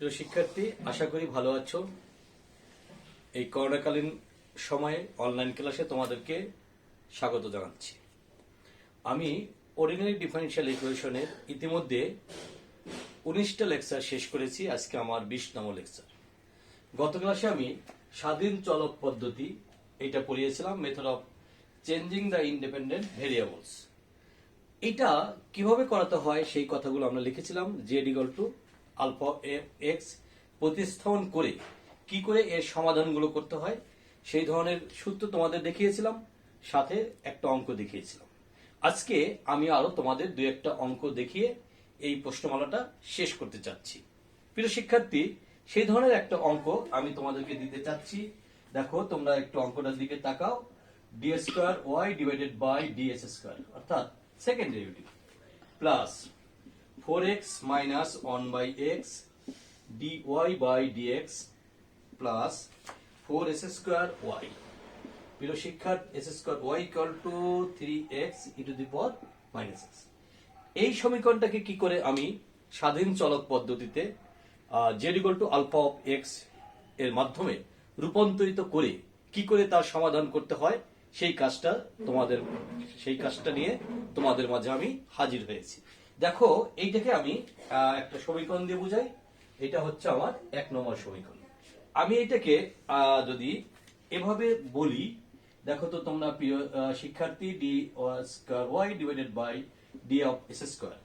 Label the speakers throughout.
Speaker 1: প্রিয় শিক্ষার্থী, আশা করি ভালো আছো। এই করোনাকালীন সময়ে অনলাইন ক্লাসে তোমাদেরকে স্বাগত জানাচ্ছি। আমি অর্ডিনারি ডিফারেনশিয়াল ইকুয়েশনের ইতিমধ্যে 19টা লেকচার শেষ করেছি। আজকে আমার 20তম লেকচার। গত ক্লাসে আমি স্বাধীন চলক পদ্ধতি এটা পড়িয়েছিলাম, method of changing the independent variables. এটা কিভাবে করাতে হয় সেই কথাগুলো আমরা লিখেছিলাম। Z equal to alpha X প্রতিস্থাপন করে কি করে এর সমাধানগুলো করতে হয় সেই ধরনের সূত্র তোমাদের দেখিয়েছিলাম, সাথে একটা অঙ্ক দেখিয়েছিলাম। আজকে আমি আরো তোমাদের দুই একটা অঙ্ক দেখিয়ে এই প্রশ্নমালাটা শেষ করতে চাচ্ছি। প্রিয় শিক্ষার্থী, সেই ধরনের একটা অঙ্ক আমি তোমাদেরকে দিতে চাচ্ছি। দেখো, তোমরা একটু অঙ্কটার দিকে তাকাও। D square Y divided by DS square অর্থাৎ second derivative plus 4x minus 1 by x dy by dx plus 4s square y. প্রিয় শিক্ষার্থী, s square y equal to 3x e to the power minus x। এই সমীকরণটাকে কি করে আমি স্বাধীন চলক পদ্ধতিতে z equal to alpha of x এর মাধ্যমে রূপান্তরিত করে কি করে তার সমাধান করতে হয় সেই কাজটা নিয়ে তোমাদের মাঝে আমি হাজির হয়েছি। দেখো, এইটাকে আমি একটা সমীকরণ দিয়ে বুঝাই। এটা হচ্ছে আমার 1 নম্বর সমীকরণ। আমি এটাকে যদি এভাবে বলি, দেখো তো তোমরা প্রিয় শিক্ষার্থী, d square y divided by d of s square.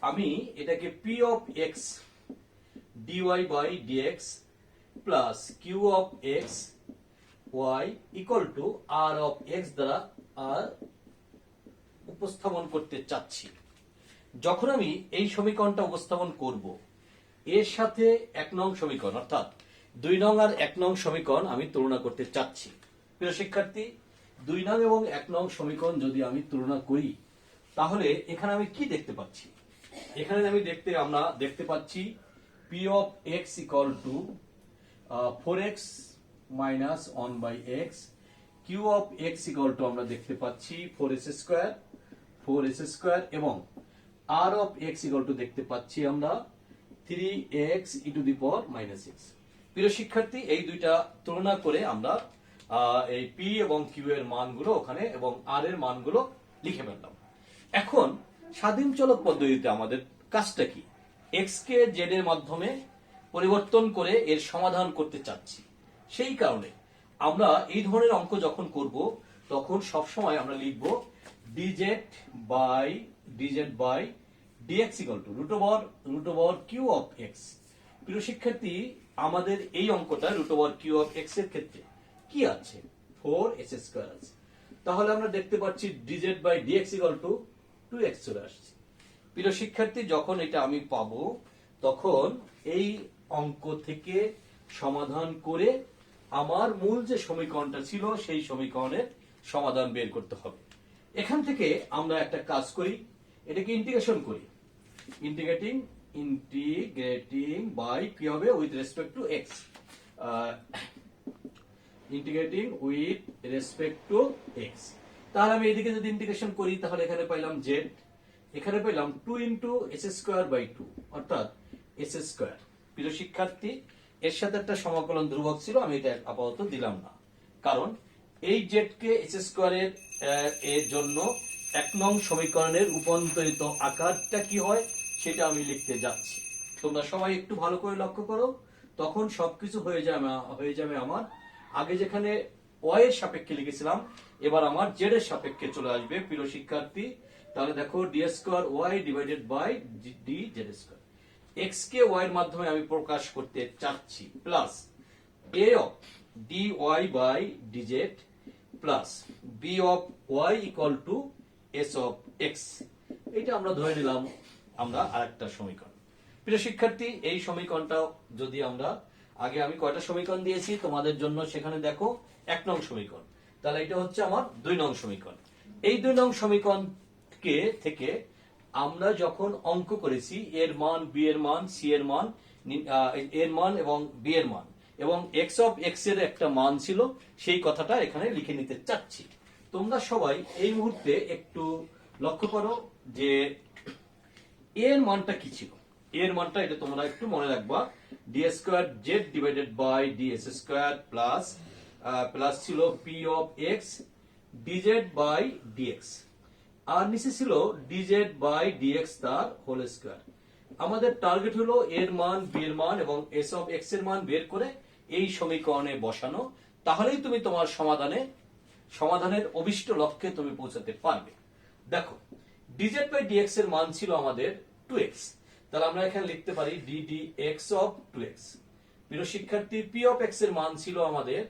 Speaker 1: আমি এটাকে p of x d y by d x plus q of x y equal to r of x দ্বারা আর উপস্থাপন করতে চাচ্ছি। যখন আমি এই সমীকরণটা উপস্থাপন করব, এর সাথে 1 নং সমীকরণ অর্থাৎ 2 নং আর 1 নং সমীকরণ আমি তুলনা করতে চাচ্ছি। প্রিয় শিক্ষার্থী, 2 নং এবং 1 নং সমীকরণ যদি আমি তুলনা করি, তাহলে এখানে আমি কি দেখতে পাচ্ছি? এখানে আমরা দেখতে পাচ্ছি p of x equal to 4x minus 1 by x, q of x equal to আমরা দেখতে পাচ্ছি 4s স্কয়ার এবং r of x equal to দেখতে পাচ্ছি আমরা 3x e to the power minus x। প্রিয় শিক্ষার্থী, এই দুইটা তুলনা করে আমরা এই p এবং q এর মানগুলো ওখানে এবং r এর মানগুলো লিখে ফেললাম। এখন স্বাধীন চলক পদ্ধতিতে আমাদের কাজটা কি? x কে z এর মাধ্যমে পরিবর্তন করে এর সমাধান করতে চাচ্ছি। সেই কারণে আমরা এই ধরনের অঙ্ক যখন করব, তখন সবসময় আমরা লিখব dz by dx equal to root over q of x। প্রিয় শিক্ষার্থী, আমাদের এই অঙ্কটা root over q of x এর ক্ষেত্রে কি আছে? 4s স্কয়ার আছে। তাহলে আমরা দেখতে পাচ্ছি dz by dx equal to 2x চলে আসছে। প্রিয় শিক্ষার্থী, যখন এটা আমি পাবো, তখন এই অঙ্ক থেকে সমাধান করে আমার মূল যে সমীকরণটা ছিল সেই সমীকরণের সমাধান বের করতে হবে। এখান থেকে আমরা একটা কাজ করি, এটাকে ইন্টিগ্রেশন করি। ইন্টিগ্রেটিং বাই কি হবে? With respect to x. Integrating with respect to x. তাহলে আমি এদিকে যদি ইন্টিগ্রেশন করি, তাহলে এখানে পাইলাম z, এখানে পাইলাম 2 ইন্টু এস স্কয়ার বাই 2 অর্থাৎ এস স্কয়ার। প্রিয় শিক্ষার্থী, এর সাথে একটা সমাকলন ধ্রুবক ছিল, আমি এটা আপাতত দিলাম না, কারণ এই z কে এস স্কয়ারের এর জন্য 1 নং সমীকরণের রূপান্তরিত আকারটা কি হয় সেটা আমি লিখতে যাচ্ছি। তোমরা সবাই একটু ভালো করে লক্ষ্য করো, তখন সবকিছু হয়ে যাবে আমার। আগে যেখানে y এর সাপেক্ষে লিখেছিলাম, এবার আমার z এর সাপেক্ষে চলে আসবে। প্রিয় শিক্ষার্থী, তাহলে দেখো d square y divided by d z square. x কে y এর মাধ্যমে আমি প্রকাশ করতে চাচ্ছি, plus a of dy by dz plus b of y equal to s of x। এটা আমরা ধরে নিলাম আমরা আরেকটা সমীকরণ। প্রিয় শিক্ষার্থী, এই সমীকরণটা যদি আমরা আগে আমি কয়টা সমীকরণ দিয়েছি তোমাদের জন্য, সেখানে দেখো 1 নং সমীকরণ, তাহলে এটা হচ্ছে আমার 2 নং সমীকরণ। এই 2 নং সমীকরণ থেকে আমরা যখন অঙ্ক করেছি এর মান, বি এর মান, সি এর মান, এর মান এবং বি এর মান এবং এক্স অফ এক্স এর একটা মান ছিল, সেই কথাটা এখানে লিখে নিতে চাচ্ছি। তোমরা সবাই এই মুহূর্তে একটু লক্ষ্য করো যে এর মানটা কি ছিল। এর মানটা এটা তোমরা একটু মনে রাখবা D square Z divided by DS square plus plus ছিল P of x DZ by DX, আর নিচে ছিল ডিজেড বাই ডিএক্স তার হোল স্কোয়ার। আমাদের টার্গেট হলো এর মান, বি এর মান এবং এস অফ এক্স এর মান বের করে এই সমীকরণে বসানো, তাহলেই তুমি তোমার সমাধানের অভিষ্ট লক্ষ্যে তুমি পৌঁছাতে পারবে। দেখো ডিজেড বাই ডিএক্স এর মান ছিল আমাদের 2x, তাহলে আমরা এখানে লিখতে পারি D D x of 2x। প্রিয় শিক্ষার্থী, পি অফ এক্স এর মান ছিল আমাদের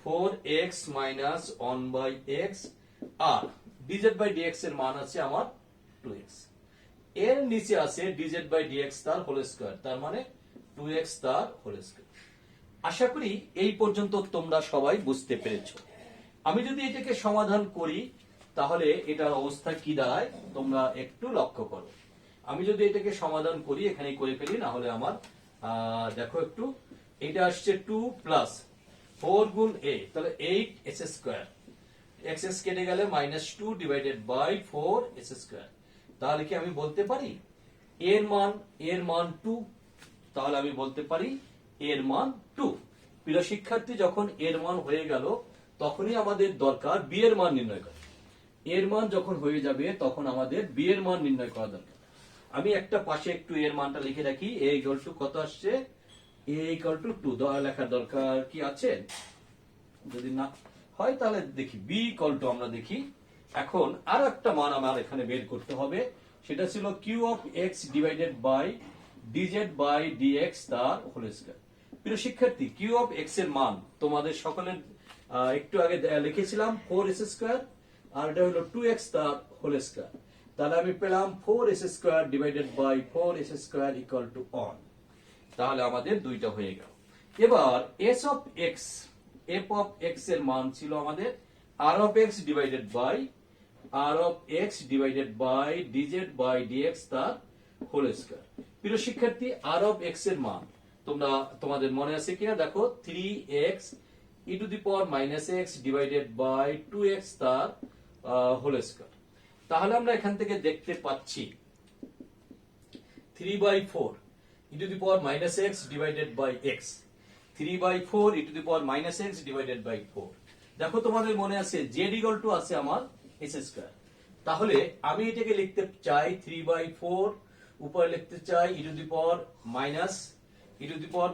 Speaker 1: 4x মাইনাস 1/x, আর ডিজেড বাই ডিএক্স এর মান আছে আমার 2x। এর নিচে আছে ডিজেড বাই ডিএক্স তার হোল স্কয়ার, তার মানে 2x তার হোল স্কয়ার। আশা করি এই পর্যন্ত তোমরা সবাই বুঝতে পেরেছো। আমি যদি এটাকে সমাধান করি তাহলে এটার অবস্থা কি দাঁড়ায় তোমরা একটু লক্ষ্য করো। আমি যদি এটাকে সমাধান করি, এখানে করে ফেলি, না হলে আমার দেখো একটু, এটা আসছে 2 প্লাস 4 গুণ a, তাহলে 8s স্কয়ার, x কেটে গেলে -2 ডিভাইডেড বাই 4s স্কয়ার। তাহলে কি আমি বলতে পারি এর মান 2? তাহলে আমি বলতে পারি এর মান 2। প্রিয় শিক্ষার্থী, যখন এর মান হয়ে গেল তখনই আমাদের দরকার বি এর মান নির্ণয় করা। এর মান যখন হয়ে যাবে তখন আমাদের বি এর মান নির্ণয় করা দরকার। আমি একটা পাশে একটু এর মানটা লিখে রাখি, a ইকুয়াল টু কত আসছে, a ইকুয়াল টু 2 লেখার দরকার কি আছে? যদি না হয় তাহলে দেখি b ইকুয়াল টু, আমরা দেখি এখন আর একটা মান আমার এখানে বের করতে হবে, সেটা ছিল q of x divided by dz by dx তার হোল স্কয়ার। প্রিয় শিক্ষার্থী, q অফ x এর মান তোমাদের সকলের একটু আগে লিখেছিলাম 4s স্কয়ার, আর এটা হলো 2x তার হোল স্কয়ার। তাহলে আমি পেলাম 4s square divided by 4s square equal to 1। তাহলে আমাদের দুইটা হয়ে গেল। এবার s of x, f of x এর মান ছিল আমাদের r of x divided by r of x divided by dz by dx তার হোল স্কয়ার। প্রিয় শিক্ষার্থী, r অফ x এর মান তোমাদের মনে আছে কিনা দেখো, 3x e to the power -x divided by 2x তার হোল স্কয়ার। তাহলে আমরা এখান থেকে দেখতে পাচ্ছি 3/4 e to the power -x divided by x, 3/4 e to the power -x divided by 4। দেখো তোমাদের মনে আছে z ইকুয়াল টু আছে আমার s স্কয়ার। তাহলে আমি এটাকে লিখতে চাই 3/4, উপরে লিখতে চাই e to the power -z, e to the power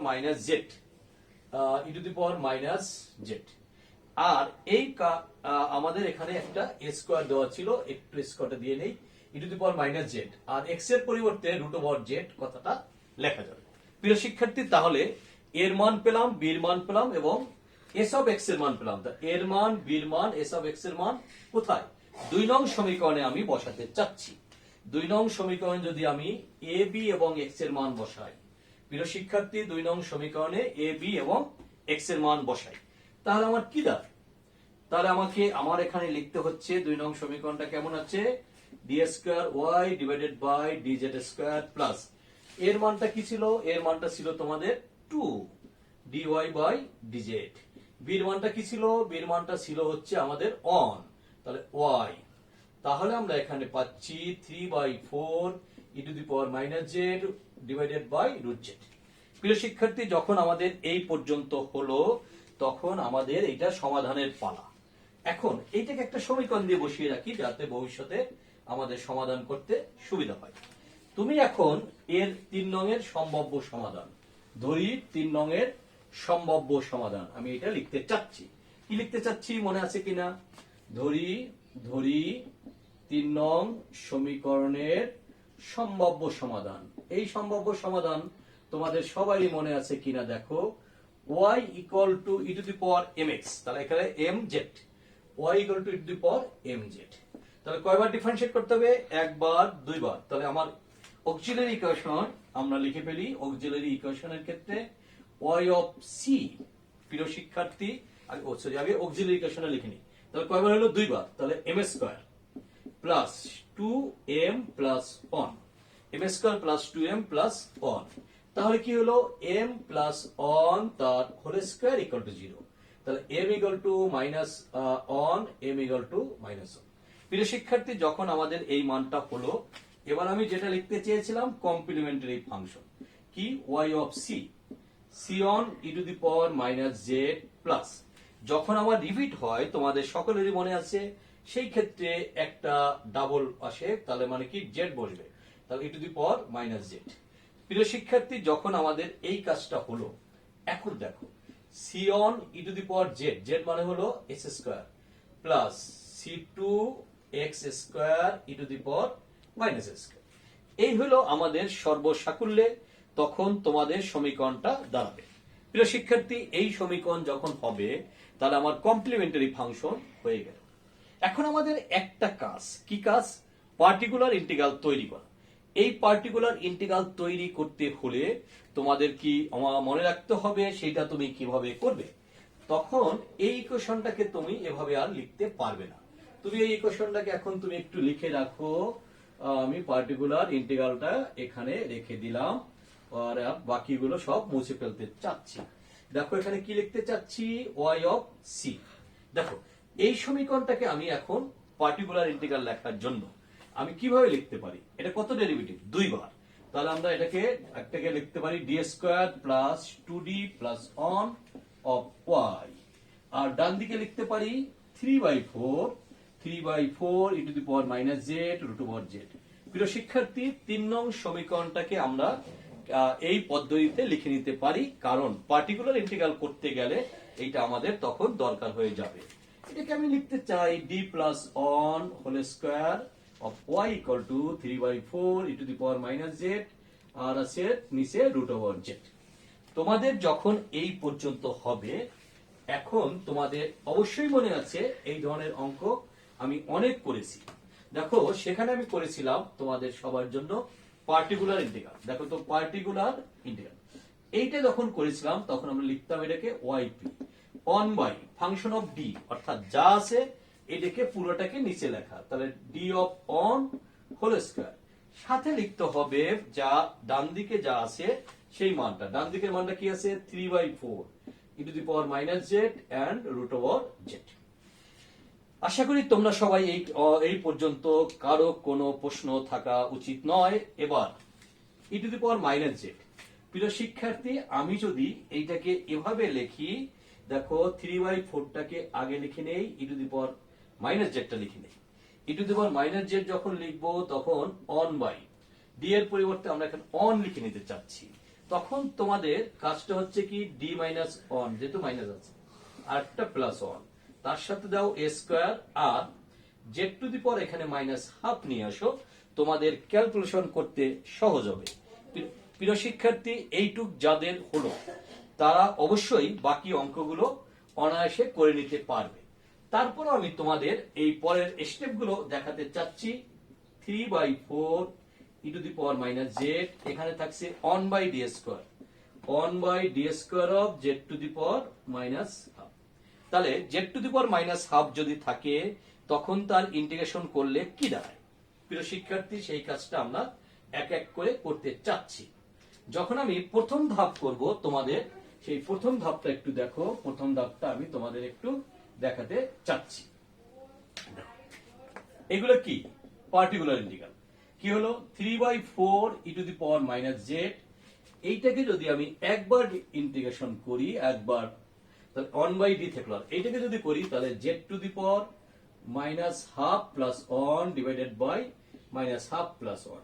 Speaker 1: -z। আর এই আমাদের এখানে একটা স্কয়ার দেওয়া ছিল, একটু স্কয়ারটা দিয়ে নেই, e to the power -z, আর x এর পরিবর্তে √z কথাটা লেখা যাবে। প্রিয় শিক্ষার্থী, তাহলে এর মান পেলাম, b এর মান পেলাম এবং s অফ x এর মান পেলাম। তা এর মান, b এর মান, s অফ x এর মান কোথায়? 2 নং সমীকরণে আমি বসাতে চাচ্ছি। 2 নং সমীকরণ যদি আমি a b এবং x এর মান বসাই, প্রিয় শিক্ষার্থী 2 নং সমীকরণে a b এবং x এর মান বসাই, তাহলে আমার কি দাঁড়ায়? তাহলে আমার এখানে লিখতে হচ্ছে 2 নং সমীকরণটা কেমন আছে, d square y divided by d z square plus এর মানটা কি ছিল, এর মানটা ছিল তোমাদের 2 dy বাই dz। b এর মানটা কি ছিল, b এর মানটা ছিল হচ্ছে আমাদের 1, তাহলে y। তাহলে আমরা এখানে পাচ্ছি 3/4 e to the power -z divided by √z। প্রিয় শিক্ষার্থী, যখন আমাদের এই পর্যন্ত হলো তখন আমাদের এটা সমাধানের পালা। এখন এইটাকে একটা সমীকরণ দিয়ে বসিয়ে রাখি যাতে ভবিষ্যতে আমাদের সমাধান করতে সুবিধা হয়। তুমি এখন এর 3 নং এর সম্ভাব্য সমাধান ধরি, 3 নং এর সম্ভাব্য সমাধান আমি এটা লিখতে চাচ্ছি। কি লিখতে চাচ্ছি মনে আছে কিনা? ধরি 3 নং সমীকরণের সম্ভাব্য সমাধান। এই সম্ভাব্য সমাধান তোমাদের সবারই মনে আছে কিনা দেখো, y equal two e to the power mx, তাহলে এখানে mz, y equal two e to the power mz। তাহলে কয়বার ডিফারেন্সিয়েট করতে হবে? একবার, দুইবার। তাহলে আমার অক্সিলারি ইকুয়েশন আমরা লিখে ফেলি। অক্সিলারি ইকুয়েশনের ক্ষেত্রে y অফ c, প্রিয় শিক্ষার্থী আগে অক্সিলারি ইকুয়েশনে লিখে নিই। তাহলে কয়বার হলো? দুইবার। তাহলে m square plus 2m plus 1, m square plus 2m plus 1। তাহলে কি হলো? m প্লাস 1 তার হোল স্কয়ার ইকুয়াল টু 0। তাহলে m equal to -1, m equal to -1। প্রিয় শিক্ষার্থী, যখন আমাদের এই মানটা হলো, এবার আমি যেটা লিখতে চেয়েছিলাম কমপ্লিমেন্টারি ফাংশন কি, y of c। C one E to the power minus z plus, যখন আমার রিপিট হয় তোমাদের সকলেরই মনে আছে, সেই ক্ষেত্রে একটা ডাবল আসে, তাহলে মানে কি জেড বসবে, তাহলে E to the power minus Z. প্রিয় শিক্ষার্থী, যখন আমাদের এই কাজটা হলো, এখন দেখো C one E to the power Z, Z মানে হলো X square plus C two X square E to the power minus square, এই হলো আমাদের সর্বসাকুল্যে তখন তোমাদের সমীকরণটা দাঁড়াবে। প্রিয় শিক্ষার্থী, এই সমীকরণ যখন হবে তাহলে আমার কমপ্লিমেন্টারি ফাংশন হয়ে গেল। এখন আমাদের একটা কাজ, কি কাজ? পার্টিকুলার ইন্টিগ্রাল তৈরি করা। এই পার্টিকুলার ইন্টিগ্রাল তৈরি করতে হলে তোমাদের কি মনে রাখতে হবে সেটা তুমি কিভাবে করবে। তখন এই ইকুয়েশনটাকে তুমি এভাবে আর লিখতে পারবে না। তুমি এই ইকুয়েশনটাকে এখন তুমি একটু লিখে রাখো। আমি পার্টিকুলার ইন্টিগ্রালটা এখানে রেখে দিলাম, আর বাকিগুলো সব মুছে ফেলতে চাচ্ছি। দেখো এখানে কি লিখতে চাচ্ছি, ওয়াই অফ সি। দেখো এই সমীকরণটাকে আমি এখন পার্টিকুলার ইন্টিগ্রাল লেখার জন্য আমি কিভাবে লিখতে পারি, এটা কত ডেরিভেটিভ? দুইবার। তাহলে আমরা একটাকে লিখতে পারি D square plus two D plus one of Y, আর ডান দিকে লিখতে পারি 3/4 E to the power minus Z root over Z. প্রিয় শিক্ষার্থী, 3 নং সমীকরণটাকে আমরা এই পদ্ধতিতে লিখে নিতে পারি, কারণ পার্টিকুলার ইন্টিগ্রাল করতে গেলে এইটা আমাদের তখন দরকার হয়ে যাবে। এটাকে আমি লিখতে চাই D plus one whole square of Y equal to 3/4 E to the power minus Z, আর আছে নিচে রুট ওভার জেড। তোমাদের যখন এই পর্যন্ত হবে, এখন তোমাদের অবশ্যই মনে আছে এই ধরনের অঙ্ক আমি অনেক করেছি। দেখো সেখানে আমি করেছিলাম তোমাদের সবার জন্য পার্টিকুলার ইন্টিগ্রাল। দেখো তো পার্টিকুলার ইন্টিগ্রাল এইটা যখন করেছিলাম তখন আমরা লিখতাম এটাকে y p one by function of d, অর্থাৎ যা আছে এটাকে পুরোটাকে নিচে লেখা, তাহলে d of one whole square, সাথে লিখতে হবে যা ডান দিকে যা আছে সেই মানটা। ডান দিকের মানটা কি আছে, 3/4 E to the power minus Z and root over Z. আশা করি তোমরা সবাই এই পর্যন্ত কারো কোনো প্রশ্ন থাকা উচিত নয়। এবার E to the power minus Z. প্রিয় শিক্ষার্থী, আমি যদি এইটাকে এভাবে লিখি, দেখো 3/4টাকে আগে লিখে নেই, E to the power minus জেডটা লিখে নেই। E to the power minus Z যখন লিখবো তখন অন বাই ডি এর পরিবর্তে আমরা এখন অন লিখে নিতে চাচ্ছি। তখন তোমাদের কাজটা হচ্ছে কি, ডি মাইনাস অন, যেহেতু মাইনাস আছে, আর একটা প্লাস অন, তার সাথে দাও এ স্কোয়ার, আর জেড টু দি পাওয়ার এখানে মাইনাস হাফ নিয়ে আসো, তোমাদের ক্যালকুলেশন করতে সহজ হবে। প্রিয় শিক্ষার্থী, এইটুক যাদের হলো তারা অবশ্যই বাকি অঙ্কগুলো অনায়াসে করে নিতে পারবে। তারপর আমি তোমাদের এই পরের স্টেপগুলো দেখাতে চাচ্ছি। 3/4 E to the power minus Z, এখানে থাকছে one by D square, one by D square of Z to the power minus half. তাহলে Z to the power minus half যদি থাকে তখন তার ইন্টিগ্রেশন করলে কি দাঁড়ায়? প্রিয় শিক্ষার্থী, সেই কাজটা আমরা এক এক করে করতে চাচ্ছি। যখন আমি প্রথম ধাপ করব তোমাদের, সেই প্রথম ধাপটা একটু দেখো। প্রথম ধাপটা আমি তোমাদের একটু দেখাতে চাচ্ছি। এগুলো কি? Particular integral. কি হলো? 3/4 E to the power minus Z, এইটাকে যদি আমি একবার ইন্টিগ্রেশন করি, একবার, তাহলে অন বাই ডি থাকলো, এইটাকে যদি করি তাহলে Z to the power minus half plus one divided by minus half plus one.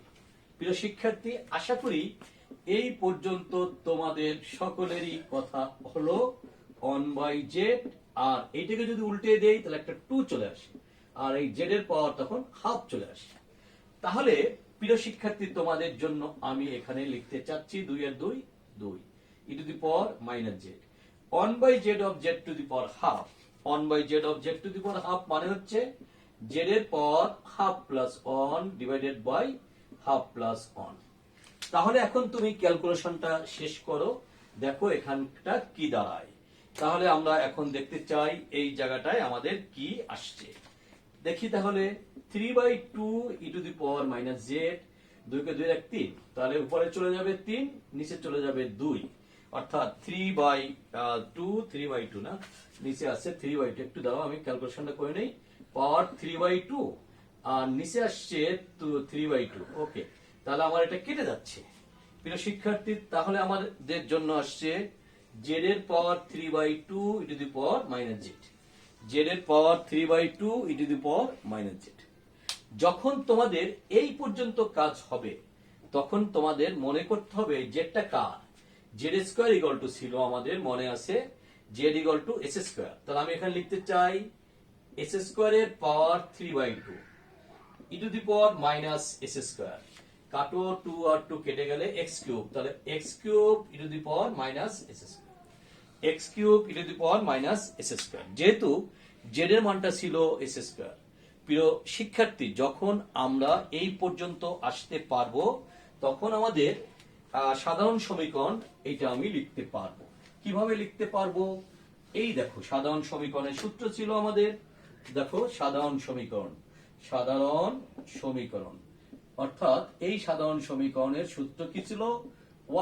Speaker 1: প্রিয় শিক্ষার্থী, আশা করি এই পর্যন্ত তোমাদের সকলেরই কথা হলো অন বাই জেড, আর এইটাকে যদি উল্টে দেই তাহলে একটা 2 চলে আসে, আর এই জেড এর পাওয়ার তখন হাফ চলে আসে। তাহলে প্রিয় শিক্ষার্থী, তোমাদের জন্য আমি এখানে লিখতে চাচ্ছি 2 এর 2 2 E to the power minus Z one by Z of Z to the power half. One by Z of Z to the power half মানে হচ্ছে জেড এর power half plus one divided by half plus one. তাহলে এখন তুমি ক্যালকুলেশনটা শেষ করো, দেখো এখানটা কি দাঁড়ায়। তাহলে আমরা এখন দেখতে চাই এই জায়গাটায় আমাদের কি আসছে। দেখি তাহলে 3/2 E to the power minus Z, 2 কে 2 এক 3, তাহলে উপরে চলে যাবে 3, নিচে চলে যাবে 2, অর্থাৎ 3/2 না, নিচে আছে 3/2। একটু দাঁড়াও, আমি ক্যালকুলেশনটা করে নেই। পাওয়ার 3/2 আর নিচে আসছে 3/2। ওকে, তাহলে আমার এটা কেটে যাচ্ছে। প্রিয় শিক্ষার্থী, তাহলে আমাদের জন্য আসছে জেড এর power 3/2 E to the power minus Z, Z এর power 3/2 E to the power minus Z. যখন তোমাদের এই পর্যন্ত কাজ হবে তখন তোমাদের মনে করতে হবে জেডটা কার, জেড স্কোয়ার ইকুয়াল টু ছিল আমাদের মনে আছে Z equal to S square. তাহলে আমি এখানে লিখতে চাই এস স্কোয়ার এর power 3/2 E to the power minus S square, কাটো 2 আর 2 কেটে গেলে এক্স কিউব, তাহলে X cube E to the power minus S square, X cube E to the power minus S square. যেহেতু জেড এর মানটা ছিল এস স্কোয়ার, প্রিয় শিক্ষার্থী যখন আমরা এই পর্যন্ত আসতে পারবো তখন আমাদের সাধারণ সমীকরণ এইটা আমি লিখতে পারবো। কিভাবে লিখতে পারবো? এই দেখো সাধারণ সমীকরণের সূত্র ছিল আমাদের, দেখো সাধারণ সমীকরণ, সাধারণ সমীকরণ অর্থাৎ এই সাধারণ সমীকরণের সূত্র কি ছিল?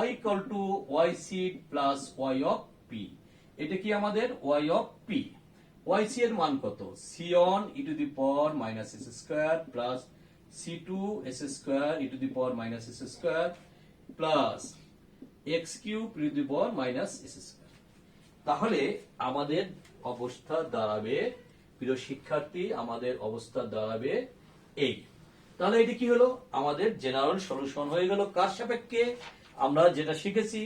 Speaker 1: y equal two y seed plus y of p। এটা কি আমাদের y অফ p, yc এর মান কত? c1 E to the power minus S square plus c2 S square E to the power minus S square plus x cube E to the power minus S square. তাহলে আমাদের অবস্থা দাঁড়াবে, প্রিয় শিক্ষার্থী আমাদের অবস্থা দাঁড়াবে এই। তাহলে এটি কি হলো? আমাদের জেনারেল সলিউশন হয়ে গেল কার সাপেক্ষে? আমরা যেটা শিখেছি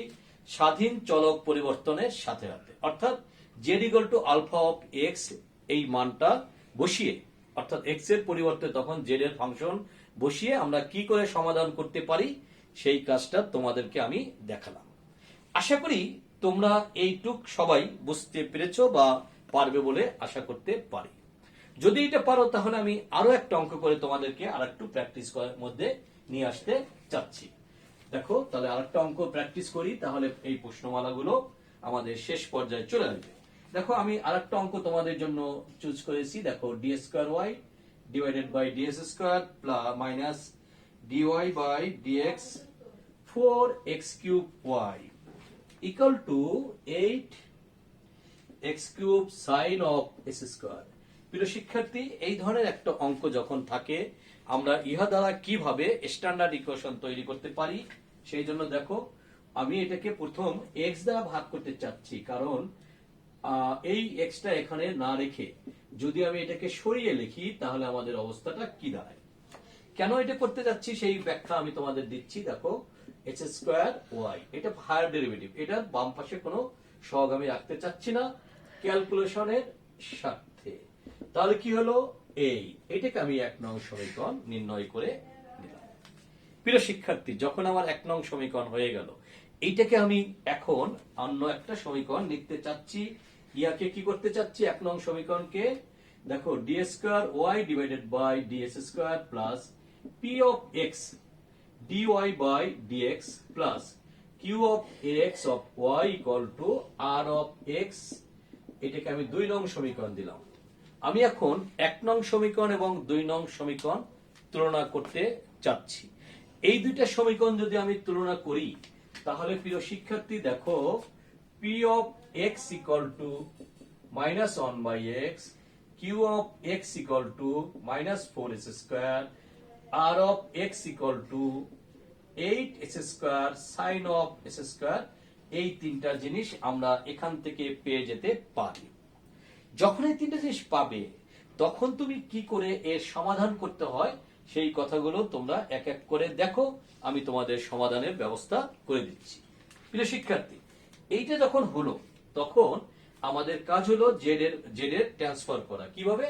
Speaker 1: স্বাধীন চলক পরিবর্তনের সাথে সাথে, অর্থাৎ z equal to alpha of x এই মানটা বসিয়ে, অর্থাৎ এক্স এর পরিবর্তে তখন জেড এর ফাংশন বসিয়ে আমরা কি করে সমাধান করতে পারি সেই কাজটা তোমাদেরকে আমি দেখালাম। আশা করি তোমরা এইটুক সবাই বুঝতে পেরেছো বা পারবে বলে আশা করতে পারি। যদি এটা পারো তাহলে আমি আরো একটা অঙ্ক করে তোমাদেরকে আর একটু প্র্যাকটিস করার মধ্যে নিয়ে আসতে চাচ্ছি। দেখো তাহলে আরেকটা অঙ্ক প্র্যাকটিস করি, তাহলে এই প্রশ্নমালাগুলো আমাদের শেষ পর্যায়ে চলে আসবে। দেখো আমি আরেকটা অঙ্ক তোমাদের জন্য চুজ করেছি। দেখো d square Y divided by DS square plus minus d y by d x 4x cube y equal to 8x cube sine of s square. প্রিয় শিক্ষার্থী এই ধরনের একটা অঙ্ক যখন থাকে আমরা ইহা দ্বারা কিভাবে স্ট্যান্ডার্ড ইকুয়েশন তৈরি করতে পারি সেই জন্য দেখো আমি এটাকে প্রথম x দ্বারা ভাগ করতে চাচ্ছি, কারণ এই এক্সটা এখানে না রেখে যদি আমি এটাকে সরিয়ে লিখি তাহলে আমাদের অবস্থাটা কি দাঁড়ায়। কেন এটা করতে যাচ্ছি সেই ব্যাখ্যা আমি তোমাদের দিচ্ছি। দেখো এক্স স্কোয়ার ওয়াই এটা হায়ার ডেরিভেটিভ, এটা বাম পাশে কোনো সহগ আমি রাখতে চাচ্ছি না ক্যালকুলেশনের স্বার্থে। তাহলে কি হলো? এটাকে আমি 1 নং সমীকরণ নির্ণয় করে নিলাম। প্রিয় শিক্ষার্থী যখন আমার 1 নং সমীকরণ হয়ে গেল, এইটাকে আমি এখন অন্য একটা সমীকরণ লিখতে চাচ্ছি। ইয়াকে কি করতে চাচ্ছি? 1 নং সমীকরণকে দেখো d square Y divided by DS square plus p of x d y by d x plus q of x of Y equal to r of x. এটাকে আমি 2 নং সমীকরণ দিলাম। আমি এখন 1 নং সমীকরণ এবং 2 নং সমীকরণ তুলনা করতে চাচ্ছি। এই দুইটা সমীকরণ যদি আমি তুলনা করি তাহলে প্রিয় শিক্ষার্থী দেখো p of x equal to minus 1 by x, q of x equal to minus 4s square, r of x equal to 8s square sine of s square. এই তিনটা জিনিস আমরা এখান থেকে পেয়ে যেতে পারি। যখন এই তিনটা জিনিস পাবে তখন তুমি কি করে এর সমাধান করতে হয় সেই কথাগুলো তোমরা এক এক করে দেখো, আমি তোমাদের সমাধানের ব্যবস্থা করে দিচ্ছি। প্রিয় শিক্ষার্থী এইটা যখন হলো তখন আমাদের কাজ হলো জেড এর ট্রান্সফার করা। কিভাবে?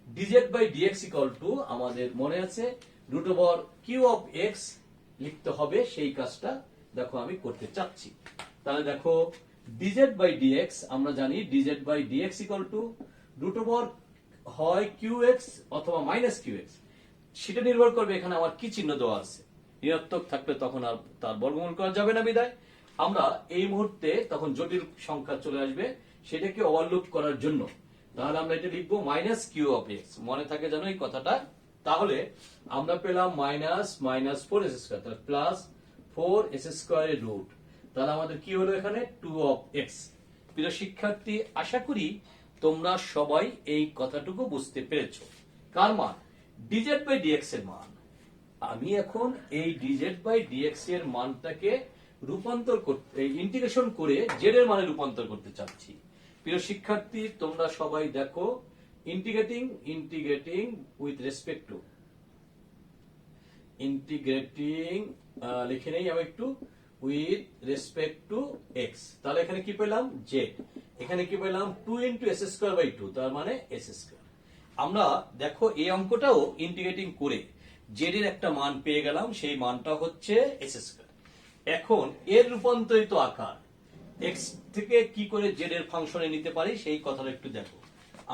Speaker 1: D z by d x equal to আমাদের মনে আছে root over q of x লিখতে হবে, সেই কাজটা দেখো আমি করতে চাচ্ছি। তাহলে দেখো ডিজেড বাই ডিএক্স আমরা জানি d z by d x equal to root over হয় কিউ এক্স অথবা মাইনাস কিউ এক্স, সেটা নির্ভর করবে এখানে আমার কি চিহ্ন দেওয়া আছে। ঋণাত্মক থাকলে তখন আর তার বর্গমূল করা যাবে না, বিদায় আমরা এই মুহূর্তে তখন জটিল সংখ্যা চলে আসবে সেটাকে ওভারলুক করার জন্য। তাহলে আমরা এটা লিখবো মাইনাস কিউ অফ এক্স, মনে থাকে জানো এই কথাটা। তাহলে আমরা পেলাম মাইনাস মাইনাস 4s স্কোয়ার তাহলে প্লাস 4s স্কোয়ারের রুট, তাহলে আমাদের কি হলো এখানে 2 অফ এক্স। প্রিয় শিক্ষার্থী আশা করি তোমরা সবাই এই কথাটুকু বুঝতে পেরেছো। কার মান? ডিজেড বাই ডিএক্স এর মান। আমি এখন এই ডিজেড বাই ডিএক্স এর মানটাকে রূপান্তর করতে, ইন্টিগ্রেশন করে জেড এর মানে রূপান্তর করতে চাচ্ছি। প্রিয় শিক্ষার্থী, তোমরা সবাই দেখো, integrating with respect to, integrating লিখে নেই আমি একটু, উইথ রেসপেক্ট টু এক্স। তাহলে এখানে কি পেলাম? জেড। এখানে কি পেলাম? 2 ইন্টু এস স্কোয়ার বাই 2, তার মানে এস স্কোয়ার। আমরা দেখো এই অঙ্কটাও ইন্টিগ্রেটিং করে জেড এর একটা মান পেয়ে গেলাম, সেই মানটা হচ্ছে এস স্কোয়ার। এখন এর রূপান্তরিত আকার এক্স থেকে কি করে জেড এর ফাংশনে নিতে পারি সেই কথাটা একটু দেখো।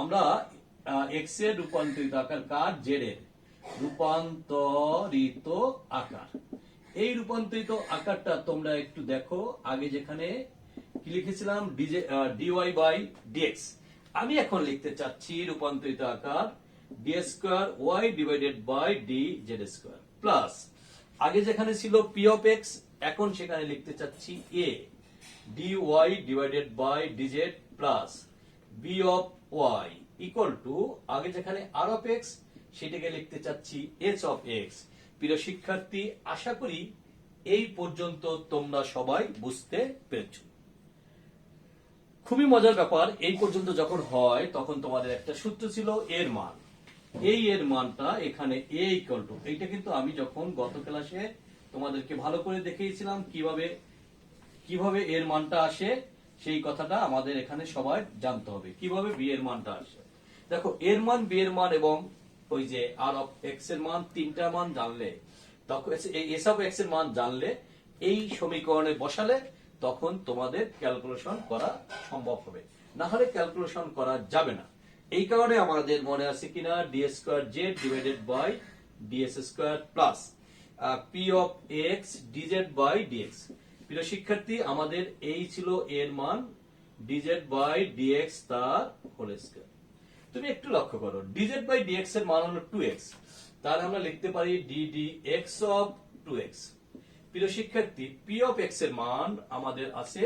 Speaker 1: আমরা এক্স এর রূপান্তরিত আকার কার? জেড এর রূপান্তরিত আকার। এই রূপান্তরিত আকারটা তোমরা একটু দেখো, আগে যেখানে কি লিখেছিলাম ডিওয়াই বাই ডিএক্স, আমি এখন লিখতে চাচ্ছি রূপান্তরিত আকার d square Y divided by d z square plus, আগে যেখানে ছিল পি অফ এক্স, এখন সেখানে লিখতে চাচ্ছি a d y divided by d z plus b of Y equal to, আগে যেখানে আর অফ এক্স সেটাকে লিখতে চাচ্ছি এইচ অফ এক্স। প্রিয় শিক্ষার্থী, আশা করি এই পর্যন্ত তোমরা সবাই বুঝতে পেরেছ। খুবই মজার ব্যাপার, এই পর্যন্ত যখন হয় তখন তোমাদের একটা সূত্র ছিল এর মান। এই এর মানটা এখানে এ ইকুয়াল টু, এইটা কিন্তু আমি যখন গত ক্লাসে তোমাদেরকে ভালো করে দেখিয়েছিলাম কিভাবে এর মানটা আসে, সেই কথাটা আমাদের এখানে সবাই জানতে হবে কিভাবে বি এর মানটা আসে। দেখো, এর মান, বি এর মান এবং ওই যে আর অফ এক্স এর মান, তিনটা মান জানলে, তখন এস অফ এক্স এর মান জানলে এই সমীকরণে বসালে তখন তোমাদের ক্যালকুলেশন করা সম্ভব হবে, না হলে ক্যালকুলেশন করা যাবে না। এই কারণে আমাদের মনে আছে কিনা d square Z divided by DS square plus p of x DZ by d x. প্রিয় শিক্ষার্থী, আমাদের এই ছিল এর মান ডিজেড বাই ডিএক্স তার হোল স্কোয়ার। তুমি একটু লক্ষ্য করো, ডিজেড বাই ডিএক্স এর মান হলো 2x, তাহলে আমরা লিখতে পারি ডি এক্স অফ 2x। প্রিয় শিক্ষার্থী, পি অফ এক্স এর মান আমাদের আছে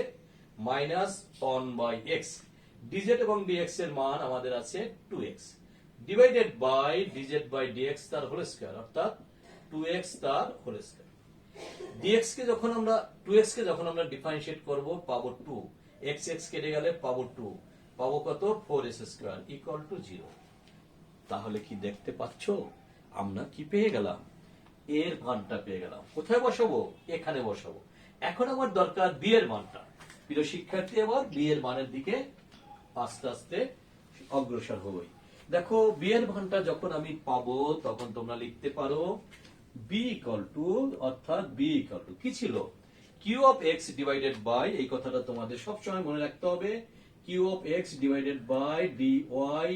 Speaker 1: -1/x, ডিজেড এবং ডিএক্স এর মান আমাদের আছে 2x divided by d z by dx তার হোল স্কয়ার, অর্থাৎ 2x তার হোল স্কয়ার। ডিএক্স কে যখন আমরা 2x কে যখন আমরা ডিফারেন্সিয়েট করব পাবো 2, x x কেটে গেলে পাবো 2, পাবো কত? 4s square equal to 0। তাহলে কি দেখতে পাচ্ছ আমরা কি পেয়ে গেলাম? এর মানটা পেয়ে গেলাম। কোথায় বসাবো? এখানে বসাবো। এখন আমার দরকার বি এর মানটা। প্রিয় শিক্ষার্থী, এবার বি এর মানের দিকে আস্তে আস্তে অগ্রসর হবই। দেখো, বি এর মানটা যখন আমি পাবো তখন তোমরা লিখতে পারো বি ইকুয়াল টু, অর্থাৎ বি ইকুয়াল টু কি ছিল? Q of X divided by, এই কথাটা তোমাদের সবসময় মনে রাখতে হবে, Q of X divided by D Y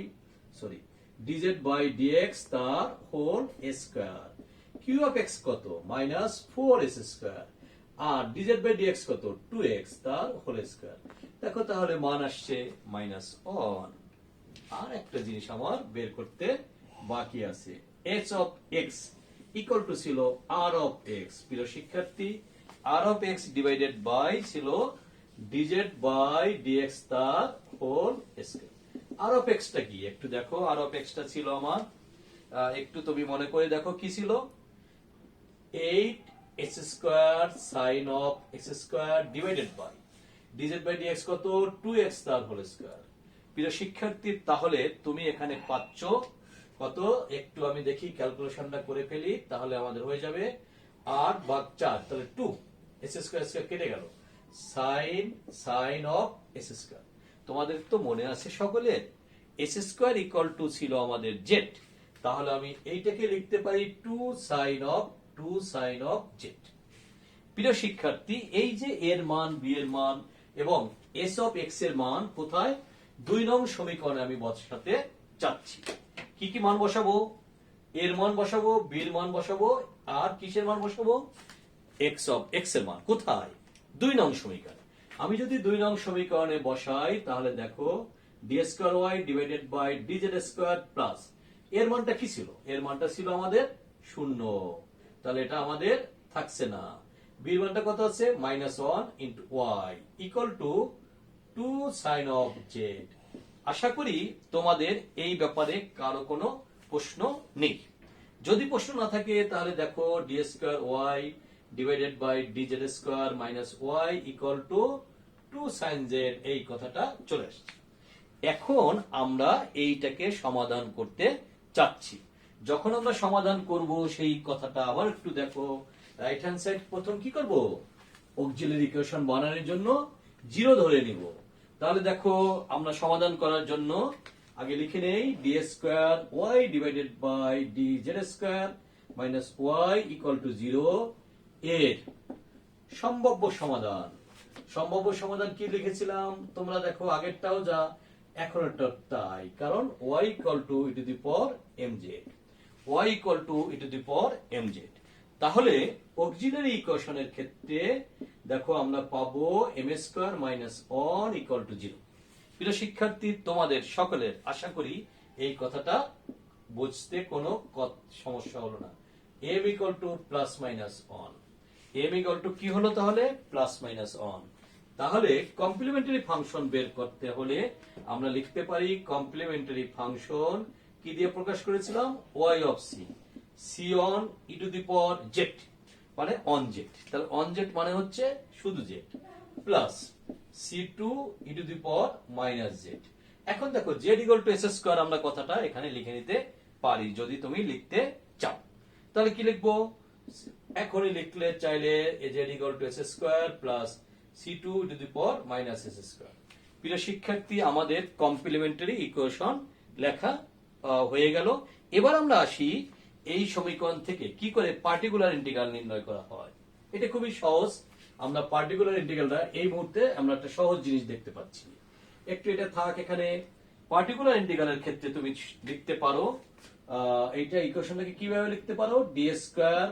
Speaker 1: DZ by dx তার whole square. Q of X কত? -4s স্কয়ার, আর ডিজেড বাই ডিএক্স কত? 2x তার হোল স্কয়ার। দেখো, তাহলে মান আসছে -1। আর একটা জিনিস আমার বের করতে বাকি আছে, h of x equal to ছিল r অফ x। প্রিয় শিক্ষার্থী, r of x divided by ছিল ডিজেড বাই ডিএক্স তার whole square. r of x টা কি একটু দেখো, r অফ x টা ছিল আমার, একটু তুমি মনে করে দেখো কি ছিল, 8s square sine of x square divided by d z by dx কত? 2x তার হোল স্কয়ার। প্রিয় শিক্ষার্থী, তাহলে তুমি এখানে পাচ্ছ কত? একটু আমি দেখি ক্যালকুলেশনটা করে ফেলি, তাহলে আমাদের হয়ে যাবে 8/4, তাহলে 2 s স্কয়ার স্কয়ার কেটে গেল, সাইন অফ s স্কয়ার। তোমাদের তো মনে আছে সকলের s স্কয়ার ইকুয়াল টু ছিল আমাদের z, তাহলে আমি এইটাকে লিখতে পারি 2 সাইন অফ z। প্রিয় শিক্ষার্থী, এই যে এর মান, বি এর মান এবং এস অফ এক্স এর মান কোথায়? 2 নং সমীকরণে আমি বসাতে চাচ্ছি। কি কি মান বসাবো? এর মান বসাবো, বি এর মান বসাবো, আর কিসের মান বসাবো? এক্স অফ এক্স এর মান। কোথায়? 2 নং সমীকরণে। আমি যদি 2 নং সমীকরণে বসাই, তাহলে দেখো d square y divided by d z square plus, এর মানটা কি ছিল? এর মানটা ছিল আমাদের 0, তাহলে এটা আমাদের থাকছে না। বি এর মানটা কত আছে? -1 into Y equal to 2 sine of Z. আশা করি তোমাদের এই ব্যাপারে কারো কোনো প্রশ্ন নেই। যদি প্রশ্ন না থাকে তাহলে দেখো d square y divided by dz square minus y equal to 2 sin z, এই কথাটা চলে আসছে। এখন আমরা এইটাকে সমাধান করতে চাচ্ছি। যখন আমরা সমাধান করব সেই কথাটা আবার একটু দেখো। রাইট হ্যান্ড সাইড প্রথম কি করব, অক্সিলারি ইকুয়েশন বানানোর জন্য 0 ধরে নিব। তাহলে দেখো আমরা সমাধান করার জন্য আগে লিখে নেই d square y divided by d z square minus y equal to 0 এর সম্ভাব্য সমাধান। সম্ভাব্য সমাধান কি লিখেছিলাম তোমরা দেখো, আগেরটাও যা এখনটা তাই, কারণ y equal two E to the power mz, y equal two E to the power mz। তাহলে অক্সিলারি ইকুয়েশনের ক্ষেত্রে দেখো আমরা পাবো m square minus 1 equal to 0। প্রিয় শিক্ষার্থী, তোমাদের সকলের আশা করি এই কথাটা বুঝতে কোনো সমস্যা হলো না। m equal to plus minus 1, m equal to কি হলো তাহলে, প্লাস মাইনাস 1। তাহলে কমপ্লিমেন্টারি ফাংশন বের করতে হলে আমরা লিখতে পারি কমপ্লিমেন্টারি ফাংশন কি দিয়ে প্রকাশ করেছিলাম, y of c, c on E to the power z, মানে অন z। তাহলে অন z মানে হচ্ছে শুধু z, plus c2 E to the power minus z। এখন দেখো z equal to s square আমরা কথাটা এখানে লিখে নিতে পারি যদি তুমি লিখতে চাও। তাহলে কি লিখবো, এখনই লিখলে চাইলে z equal to s square plus c2 E to the power minus s square. প্রিয় শিক্ষার্থী, আমাদের কমপ্লিমেন্টারি ইকুয়েশন লেখা হয়ে গেল। এবার আমরা আসি এই সমীকরণ থেকে কি করে পার্টিকুলার ইন্টিগ্রাল নির্ণয় করা হয়। এটা খুবই সহজ। আমরা পার্টিকুলার ইন্টিগ্রালটা এই মুহূর্তে আমরা একটা সহজ জিনিস দেখতে পাচ্ছি। একটু এটা থাক এখানে। পার্টিকুলার ইন্টিগ্রালের ক্ষেত্রে তুমি লিখতে পারো এইটা ইকুয়েশনটাকে কিভাবে লিখতে পারো, d square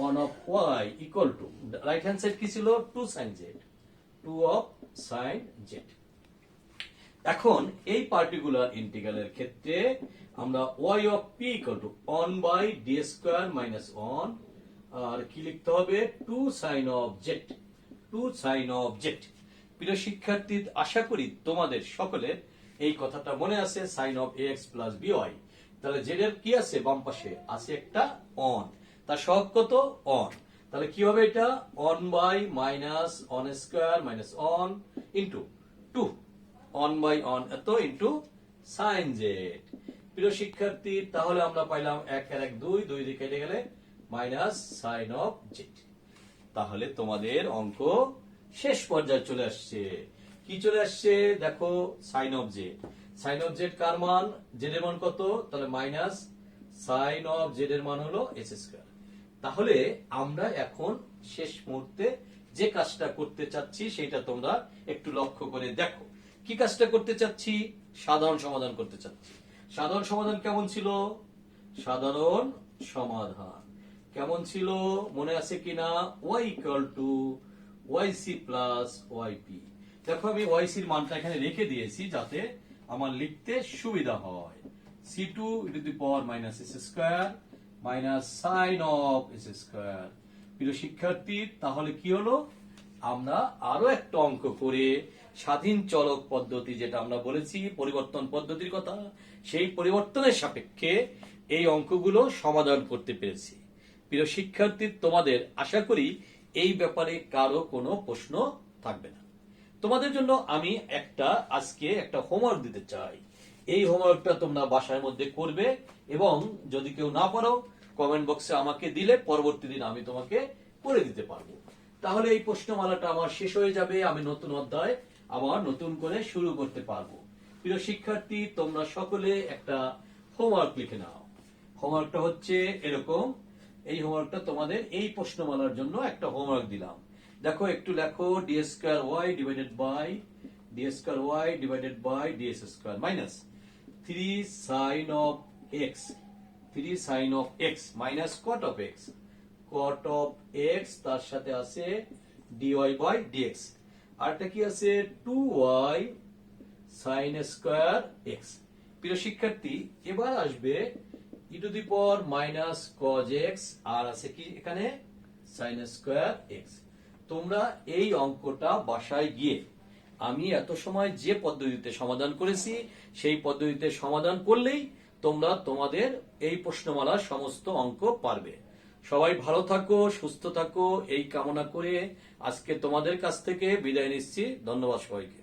Speaker 1: on of Y equal to, right hand side কি ছিল, 2 sin z, 2 of sin z। এখন এই পার্টিকুলার ইন্টিগ্রালের ক্ষেত্রে আমরা y of p equal to 1 by d square minus 1, আর কি লিখতে হবে, 2 sin of z, 2 sin of z। প্রিয় শিক্ষার্থী, আশা করি তোমাদের সকলের এই কথাটা মনে আছে, sin of ax plus by। তাহলে z এর কি আছে, বাম পাশে আছে একটা অন, তার সহগ কত, অন। তাহলে কি হবে, এটা 1 by minus 1 square minus 1 into 2, 1 by 1 এত ইন্টু sin z। প্রিয় শিক্ষার্থী, তাহলে আমরা পাইলাম 1 আর 1 2, 2 দিয়ে কেটে গেলে মাইনাস sin অফ z। তাহলে তোমাদের অঙ্ক শেষ পর্যায়ে চলে আসছে। কি চলে আসছে দেখো, sin of z। sin of z কার মান, z এর মান কত, তাহলে মাইনাস sin অফ z এর মান হলো s স্কয়ার। তাহলে আমরা এখন শেষ মুহূর্তে যে কাজটা করতে চাচ্ছি সেটা তোমরা একটু লক্ষ্য করে দেখো। কি কাজটা করতে চাচ্ছি, সাধারণ সমাধান করতে চাচ্ছি। সাধারণ সমাধান কেমন ছিল, সাধারণ সমাধান কেমন ছিল মনে আছে কিনা, y equal two yc plus yp। দেখো আমি yc এর মানটা এখানে রেখে দিয়েছি যাতে আমার লিখতে সুবিধা হয়, c2 E to the power minus s square minus sine of s square. প্রিয় শিক্ষার্থী, তাহলে কি হলো, আমরা আরো একটা অঙ্ক করে স্বাধীন চলক পদ্ধতি, যেটা আমরা বলেছি পরিবর্তন পদ্ধতির কথা, সেই পরিবর্তনের সাপেক্ষে এই অঙ্কগুলো সমাধান করতে পেরেছি। প্রিয় শিক্ষার্থী, তোমাদের আশা করি এই ব্যাপারে কারো কোনো প্রশ্ন থাকবে না। তোমাদের জন্য আমি আজকে একটা হোমওয়ার্ক দিতে চাই। এই হোমওয়ার্কটা তোমরা বাসার মধ্যে করবে এবং যদি কেউ না পারো কমেন্ট বক্সে আমাকে দিলে পরবর্তী দিন আমি তোমাকে করে দিতে পারবো। তাহলে এই প্রশ্নমালাটা আমার শেষ হয়ে যাবে, আমি নতুন অধ্যায় আবার নতুন করে শুরু করতে পারবো। প্রিয় শিক্ষার্থী, তোমরা সকলে একটা হোমওয়ার্ক লিখে নাও। হোমওয়ার্কটা হচ্ছে এরকম, এই হোমওয়ার্কটা তোমাদের এই প্রশ্নমালার জন্য একটা হোমওয়ার্ক দিলাম। দেখো একটু লেখো, d square y divided by d s square minus 3 sin of x minus cot of x, তার সাথে আছে dy বাই dx, আরটা কি আছে 2y sin স্কয়ার x। প্রিয় শিক্ষার্থী, এবার আসবে E to the power minus cos x, আর আছে কি এখানে sin স্কয়ার x। তোমরা এই অঙ্কটা বাসায় গিয়ে আমি এত সময় যে পদ্ধতিতে সমাধান করেছি সেই পদ্ধতিতে সমাধান করলেই তোমরা তোমাদের এই প্রশ্নমালার সমস্ত অঙ্ক পারবে। সবাই ভালো থাকো, সুস্থ থাকো এই কামনা করে আজকে তোমাদের কাছ থেকে বিদায় নিচ্ছি। ধন্যবাদ সবাইকে।